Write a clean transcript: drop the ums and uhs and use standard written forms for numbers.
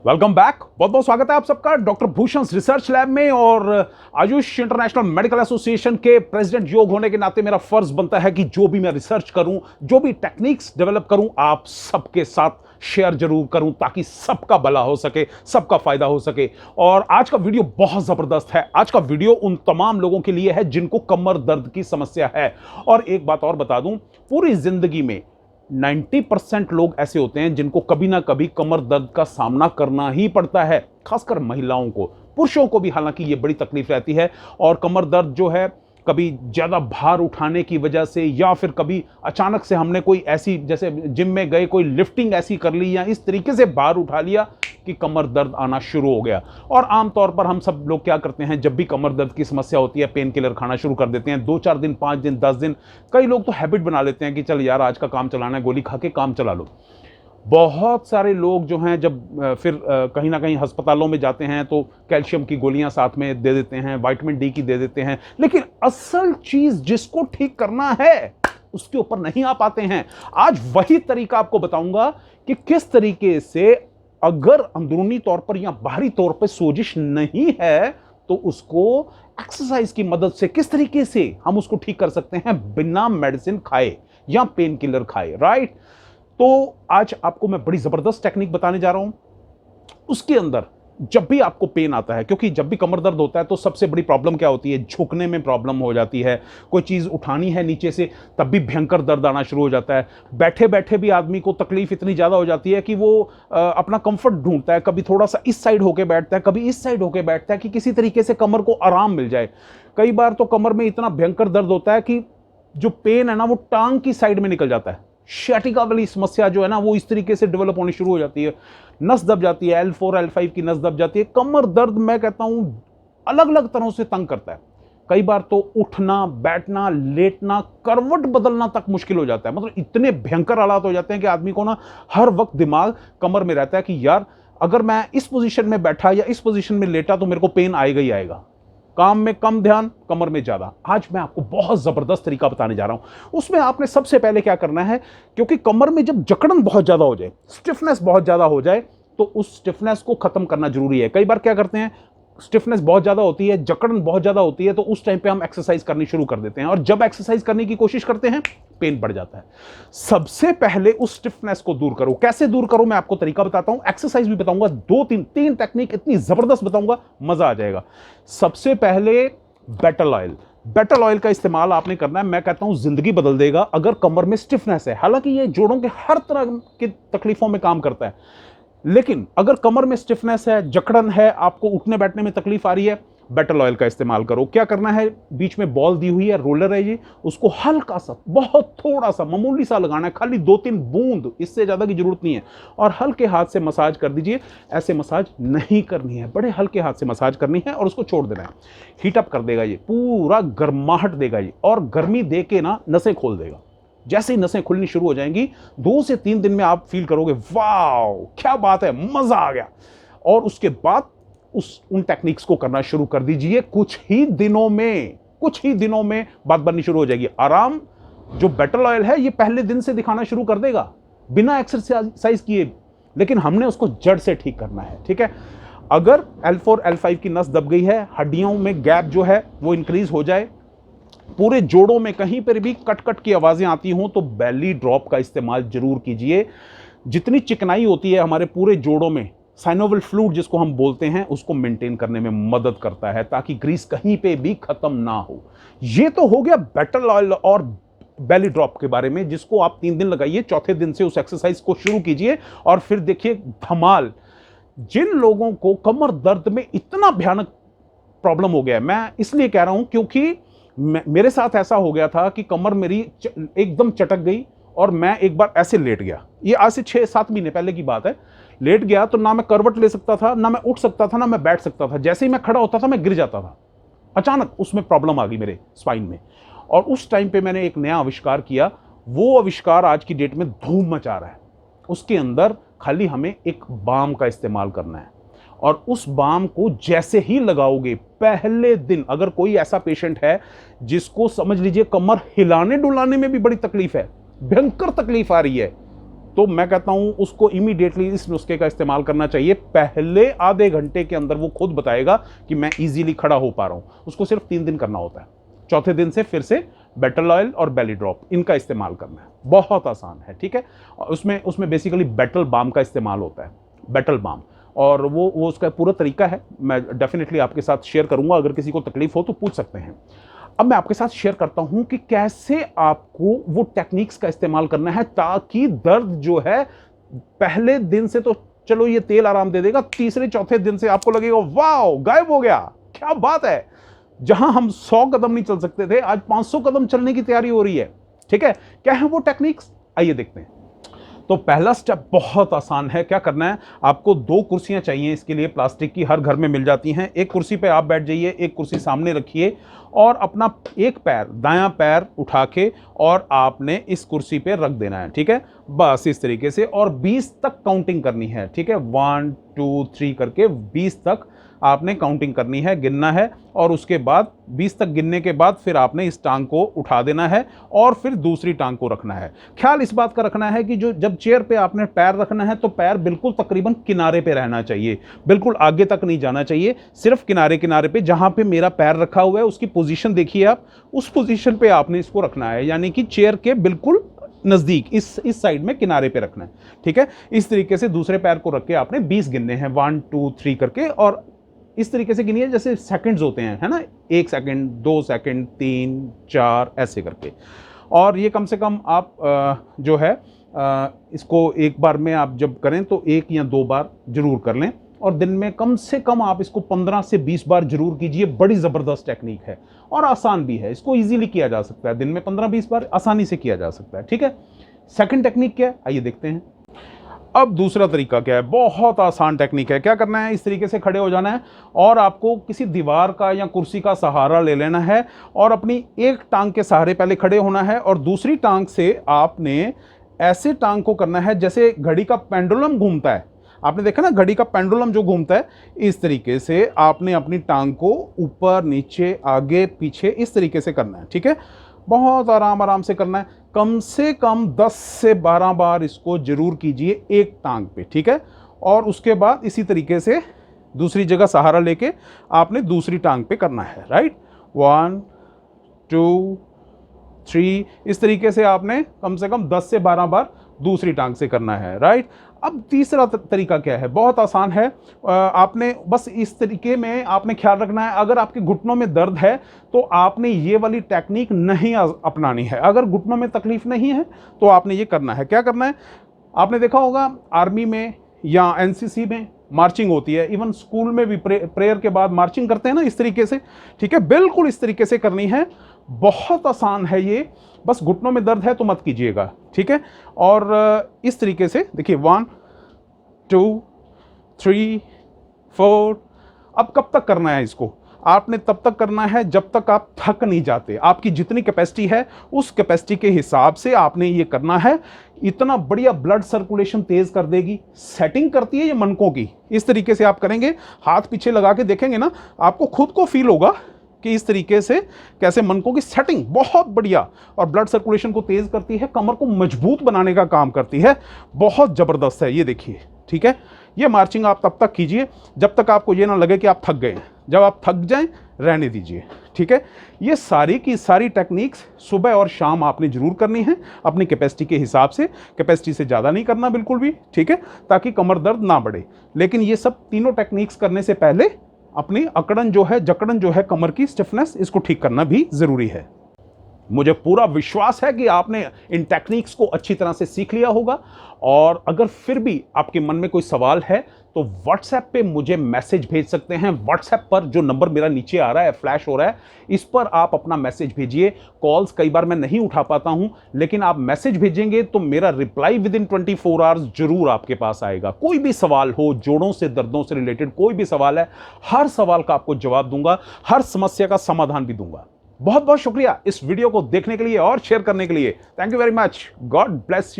Welcome back. बहुत बहुत स्वागत है आप सबका डॉक्टर भूषण रिसर्च लैब में। और आयुष इंटरनेशनल मेडिकल एसोसिएशन के प्रेसिडेंट योग होने के नाते मेरा फर्ज बनता है कि जो भी मैं रिसर्च करूं, जो भी टेक्निक्स डेवलप करूं, आप सबके साथ शेयर जरूर करूं ताकि सबका भला हो सके, सबका फायदा हो सके। और आज का वीडियो बहुत जबरदस्त है। आज का वीडियो उन तमाम लोगों के लिए है जिनको कमर दर्द की समस्या है। और एक बात और बता दूं, पूरी जिंदगी में 90% लोग ऐसे होते हैं जिनको कभी ना कभी कमर दर्द का सामना करना ही पड़ता है, खासकर महिलाओं को। पुरुषों को भी हालांकि ये बड़ी तकलीफ रहती है। और कमर दर्द जो है, कभी ज्यादा भार उठाने की वजह से, या फिर कभी अचानक से हमने कोई ऐसी, जैसे जिम में गए, कोई लिफ्टिंग ऐसी कर ली या इस तरीके से भार उठा लिया कि कमर दर्द आना शुरू हो गया। और आमतौर पर हम सब लोग क्या करते हैं, जब भी कमर दर्द की समस्या होती है, पेन किलर खाना शुरू कर देते हैं। 2-4 दिन, 5 दिन, 10 दिन, कई लोग तो हैबिट बना लेते हैं कि चल यार आज का काम चलाना है, गोली खा के काम चला लो। बहुत सारे लोग जो हैं, जब फिर कहीं ना कहीं अस्पतालों में जाते हैं तो कैल्शियम की गोलियां साथ में दे देते हैं, विटामिन डी की दे देते हैं, लेकिन असल चीज जिसको ठीक करना है उसके ऊपर नहीं आ पाते हैं। आज वही तरीका आपको बताऊंगा कि किस तरीके से, अगर अंदरूनी तौर पर या बाहरी तौर पर सोजिश नहीं है तो उसको एक्सरसाइज की मदद से किस तरीके से हम उसको ठीक कर सकते हैं बिना मेडिसिन खाए या पेन किलर खाए। राइट। तो आज आपको मैं बड़ी जबरदस्त टेक्निक बताने जा रहा हूं। उसके अंदर जब भी आपको पेन आता है, क्योंकि जब भी कमर दर्द होता है तो सबसे बड़ी प्रॉब्लम क्या होती है, झुकने में प्रॉब्लम हो जाती है। कोई चीज उठानी है नीचे से तब भी भयंकर दर्द आना शुरू हो जाता है। बैठे बैठे भी आदमी को तकलीफ इतनी ज्यादा हो जाती है कि वो अपना कंफर्ट ढूंढता है। कभी थोड़ा सा इस साइड होके बैठता है, कभी इस साइड होके बैठता है कि किसी तरीके से कमर को आराम मिल जाए। कई बार तो कमर में इतना भयंकर दर्द होता है कि जो पेन है ना, वो टांग की साइड में निकल जाता है। शैटिका वाली समस्या जो है ना, वो इस तरीके से डेवलप होनी शुरू हो जाती है। नस दब जाती है, L4 L5 की नस दब जाती है। कमर दर्द मैं कहता हूं अलग अलग तरह से तंग करता है। कई बार तो उठना, बैठना, लेटना, करवट बदलना तक मुश्किल हो जाता है। मतलब इतने भयंकर हालात हो जाते हैं कि आदमी को ना हर वक्त दिमाग कमर में रहता है कि यार अगर मैं इस पोजीशन में बैठा या इस पोजीशन में लेटा तो मेरे को पेन आएगा ही आएगा। काम में कम ध्यान, कमर में ज्यादा। आज मैं आपको बहुत जबरदस्त तरीका बताने जा रहा हूं। उसमें आपने सबसे पहले क्या करना है, क्योंकि कमर में जब जकड़न बहुत ज्यादा हो जाए, स्टिफनेस बहुत ज्यादा हो जाए, तो उस स्टिफनेस को खत्म करना जरूरी है। कई बार क्या करते हैं, स्टिफनेस बहुत ज्यादा होती है, जकड़न बहुत ज्यादा होती है, तो उस टाइम पे हम एक्सरसाइज करनी शुरू कर देते हैं। और जब एक्सरसाइज करने की कोशिश करते हैं, पेन बढ़ जाता है। सबसे पहले उस स्टिफनेस को दूर करो। कैसे दूर करो, मैं आपको तरीका बताता हूं, एक्सरसाइज भी बताऊंगा, 2-3 टेक्निक इतनी जबरदस्त बताऊंगा, मजा आ जाएगा। सबसे पहले बेटल ऑयल। बेटल ऑयल का इस्तेमाल आपने करना है। मैं कहता हूं जिंदगी बदल देगा अगर कमर में स्टिफनेस है। हालांकि ये जोड़ों के हर तरह की तकलीफों में काम करता है, लेकिन अगर कमर में स्टिफनेस है, जकड़न है, आपको उठने बैठने में तकलीफ आ रही है, बेटल ऑयल का इस्तेमाल करो। क्या करना है, बीच में बॉल दी हुई है, रोलर है ये, उसको हल्का सा, बहुत थोड़ा सा, मामूली सा लगाना है, खाली 2-3 बूंद, इससे ज्यादा की जरूरत नहीं है। और हल्के हाथ से मसाज कर दीजिए। ऐसे मसाज नहीं करनी है, बड़े हल्के हाथ से मसाज करनी है और उसको छोड़ देना है। हीट अप कर देगा ये, पूरा गर्माहट देगा ये, और गर्मी दे के ना नसें खोल देगा। जैसे ही नसें खुलनी शुरू हो जाएंगी, 2 से 3 दिन में आप फील करोगे वाह क्या बात है, मजा आ गया। और उसके बाद उन टेक्निक्स को करना शुरू कर दीजिए। कुछ ही दिनों में बात बननी शुरू हो जाएगी। आराम जो बेटल ऑयल है ये पहले दिन से दिखाना शुरू कर देगा, बिना एक्सरसाइज किए। लेकिन हमने उसको जड़ से ठीक करना है। ठीक है। अगर L4 L5 की नस दब गई है, हड्डियों में गैप जो है वो इंक्रीज हो जाए, पूरे जोड़ों में कहीं पर भी कट कट की आवाजें आती हों, तो बेली ड्रॉप का इस्तेमाल जरूर कीजिए। जितनी चिकनाई होती है हमारे पूरे जोड़ों में, साइनोवियल फ्लूइड जिसको हम बोलते हैं, उसको मेंटेन करने में मदद करता है ताकि ग्रीस कहीं पे भी खत्म ना हो। ये तो हो गया बेटल ऑयल और बेली ड्रॉप के बारे में, जिसको आप 3 दिन लगाइए, चौथे दिन से उस एक्सरसाइज को शुरू कीजिए और फिर देखिए धमाल। जिन लोगों को कमर दर्द में इतना भयानक प्रॉब्लम हो गया है, मैं इसलिए कह रहा हूं क्योंकि मेरे साथ ऐसा हो गया था कि कमर मेरी एकदम चटक गई और मैं एक बार ऐसे लेट गया। ये आज से 6-7 महीने पहले की बात है। लेट गया तो ना मैं करवट ले सकता था, ना मैं उठ सकता था, ना मैं बैठ सकता था। जैसे ही मैं खड़ा होता था मैं गिर जाता था। अचानक उसमें प्रॉब्लम आ गई मेरे स्पाइन में। और उस टाइम पे मैंने एक नया आविष्कार किया। वो आविष्कार आज की डेट में धूम मचा रहा है। उसके अंदर खाली हमें एक बाम का इस्तेमाल करना है, और उस बाम को जैसे ही लगाओगे, पहले दिन, अगर कोई ऐसा पेशेंट है जिसको समझ लीजिए कमर हिलाने डुलाने में भी बड़ी तकलीफ है, भयंकर तकलीफ आ रही है, तो मैं कहता हूं उसको इमीडिएटली इस नुस्खे का इस्तेमाल करना चाहिए। पहले आधे घंटे के अंदर वो खुद बताएगा कि मैं इजीली खड़ा हो पा रहा हूं। उसको सिर्फ 3 दिन करना होता है, चौथे दिन से फिर से बेटल ऑयल और बेली ड्रॉप इनका इस्तेमाल करना है। बहुत आसान है, ठीक है। उसमें बेसिकली बेटल बाम का इस्तेमाल होता है, बेटल बाम, और वो उसका पूरा तरीका है, मैं डेफिनेटली आपके साथ शेयर करूंगा। अगर किसी को तकलीफ हो तो पूछ सकते हैं। अब मैं आपके साथ शेयर करता हूं कि कैसे आपको वो टेक्निक्स का इस्तेमाल करना है ताकि दर्द जो है पहले दिन से तो चलो ये तेल आराम दे देगा, तीसरे चौथे दिन से आपको लगेगा वाह गायब हो गया, क्या बात है। जहां हम 100 कदम नहीं चल सकते थे, आज 500 कदम चलने की तैयारी हो रही है, ठीक है। क्या है वो टेक्निक्स, आइए देखते हैं। तो पहला स्टेप बहुत आसान है। क्या करना है, आपको 2 कुर्सियां चाहिए इसके लिए, प्लास्टिक की, हर घर में मिल जाती हैं। एक कुर्सी पे आप बैठ जाइए, एक कुर्सी सामने रखिए और अपना एक पैर, दायां पैर उठा के और आपने इस कुर्सी पे रख देना है, ठीक है। बस इस तरीके से, और 20 तक काउंटिंग करनी है, ठीक है। 1 2 3 करके 20 तक आपने काउंटिंग करनी है, गिनना है, और उसके बाद 20 तक गिनने के बाद फिर आपने इस टांग को उठा देना है और फिर दूसरी टांग को रखना है। ख्याल इस बात का रखना है कि जो जब चेयर पे आपने पैर रखना है तो पैर बिल्कुल तकरीबन किनारे पे रहना चाहिए, बिल्कुल आगे तक नहीं जाना चाहिए, सिर्फ किनारे किनारे पे। जहां पे मेरा पैर रखा हुआ है उसकी पोजीशन देखिए आप, उस पोजीशन पे आपने इसको रखना है, यानी कि चेयर के बिल्कुल नजदीक, इस साइड में किनारे पे रखना है, ठीक है। इस तरीके से दूसरे पैर को रख के आपने 20 गिनने हैं, 1 2 3 करके, और इस तरीके से गिनिए जैसे सेकंड्स होते हैं, है ना। 1 सेकंड, 2 सेकंड, 3 4 ऐसे करके। और ये कम से कम आप जो है इसको एक बार में आप जब करें तो 1 या 2 बार जरूर कर लें, और दिन में कम से कम आप इसको 15 से 20 बार जरूर कीजिए। बड़ी ज़बरदस्त टेक्निक है और आसान भी है, इसको इजीली किया जा सकता है, दिन में 15-20 बार आसानी से किया जा सकता है, ठीक है। सेकंड टेक्निक क्या है, आइए देखते हैं। अब दूसरा तरीका क्या है, बहुत आसान टेक्निक है। क्या करना है, इस तरीके से खड़े हो जाना है और आपको किसी दीवार का या कुर्सी का सहारा ले लेना है और अपनी एक टांग के सहारे पहले खड़े होना है, और दूसरी टांग से आपने ऐसे टांग को करना है जैसे घड़ी का पेंडुलम घूमता है। आपने देखा ना घड़ी का पेंडुलम जो घूमता है, इस तरीके से आपने अपनी टांग को ऊपर नीचे आगे पीछे इस तरीके से करना है, ठीक है। बहुत आराम से करना है, कम से कम 10 से 12 बार इसको जरूर कीजिए एक टांग पे, ठीक है। और उसके बाद इसी तरीके से दूसरी जगह सहारा लेके आपने दूसरी टांग पे करना है, राइट। 1 2 3 इस तरीके से आपने कम से कम 10 से 12 बार दूसरी टांग से करना है, राइट। अब तीसरा तरीका क्या है, बहुत आसान है। आपने बस इस तरीके में आपने ख्याल रखना है, अगर आपके घुटनों में दर्द है तो आपने ये वाली टेक्निक नहीं अपनानी है। अगर घुटनों में तकलीफ नहीं है तो आपने ये करना है। क्या करना है, आपने देखा होगा आर्मी में या एनसीसी में मार्चिंग होती है, इवन स्कूल में भी प्रेयर के बाद मार्चिंग करते हैं ना, इस तरीके से, ठीक है। बिल्कुल इस तरीके से करनी है, बहुत आसान है ये। बस घुटनों में दर्द है तो मत कीजिएगा, ठीक है। और इस तरीके से देखिए 1 2 3 4। अब कब तक करना है इसको, आपने तब तक करना है जब तक आप थक नहीं जाते। आपकी जितनी कैपेसिटी है उस कैपेसिटी के हिसाब से आपने ये करना है। इतना बढ़िया ब्लड सर्कुलेशन तेज कर देगी, सेटिंग करती है ये मनकों की। इस तरीके से आप करेंगे, हाथ पीछे लगा के देखेंगे ना, आपको खुद को फील होगा कि इस तरीके से कैसे मनकों की सेटिंग बहुत बढ़िया, और ब्लड सर्कुलेशन को तेज करती है, कमर को मजबूत बनाने का काम करती है। बहुत जबरदस्त है ये, देखिए, ठीक है। ये मार्चिंग आप तब तक कीजिए जब तक आपको ये ना लगे कि आप थक गए। जब आप थक जाएं रहने दीजिए, ठीक है। ये सारी की सारी टेक्निक्स सुबह और शाम आपने जरूर करनी है अपनी कैपेसिटी के हिसाब से। कैपेसिटी से ज़्यादा नहीं करना बिल्कुल भी, ठीक है, ताकि कमर दर्द ना बढ़े। लेकिन ये सब तीनों टेक्निक्स करने से पहले अपनी अकड़न जो है, जकड़न जो है, कमर की स्टिफनेस, इसको ठीक करना भी जरूरी है। मुझे पूरा विश्वास है कि आपने इन टेक्निक्स को अच्छी तरह से सीख लिया होगा, और अगर फिर भी आपके मन में कोई सवाल है तो व्हाट्सएप पे मुझे मैसेज भेज सकते हैं। व्हाट्सएप पर जो नंबर मेरा नीचे आ रहा है, फ्लैश हो रहा है, इस पर आप अपना मैसेज भेजिए। कॉल्स कई बार मैं नहीं उठा पाता हूं, लेकिन आप मैसेज भेजेंगे तो मेरा रिप्लाई विद इन 24 आवर्स जरूर आपके पास आएगा। कोई भी सवाल हो, जोड़ों से दर्दों से रिलेटेड कोई भी सवाल है, हर सवाल का आपको जवाब दूंगा, हर समस्या का समाधान भी दूंगा। बहुत बहुत शुक्रिया इस वीडियो को देखने के लिए और शेयर करने के लिए। Thank you very much. God bless you.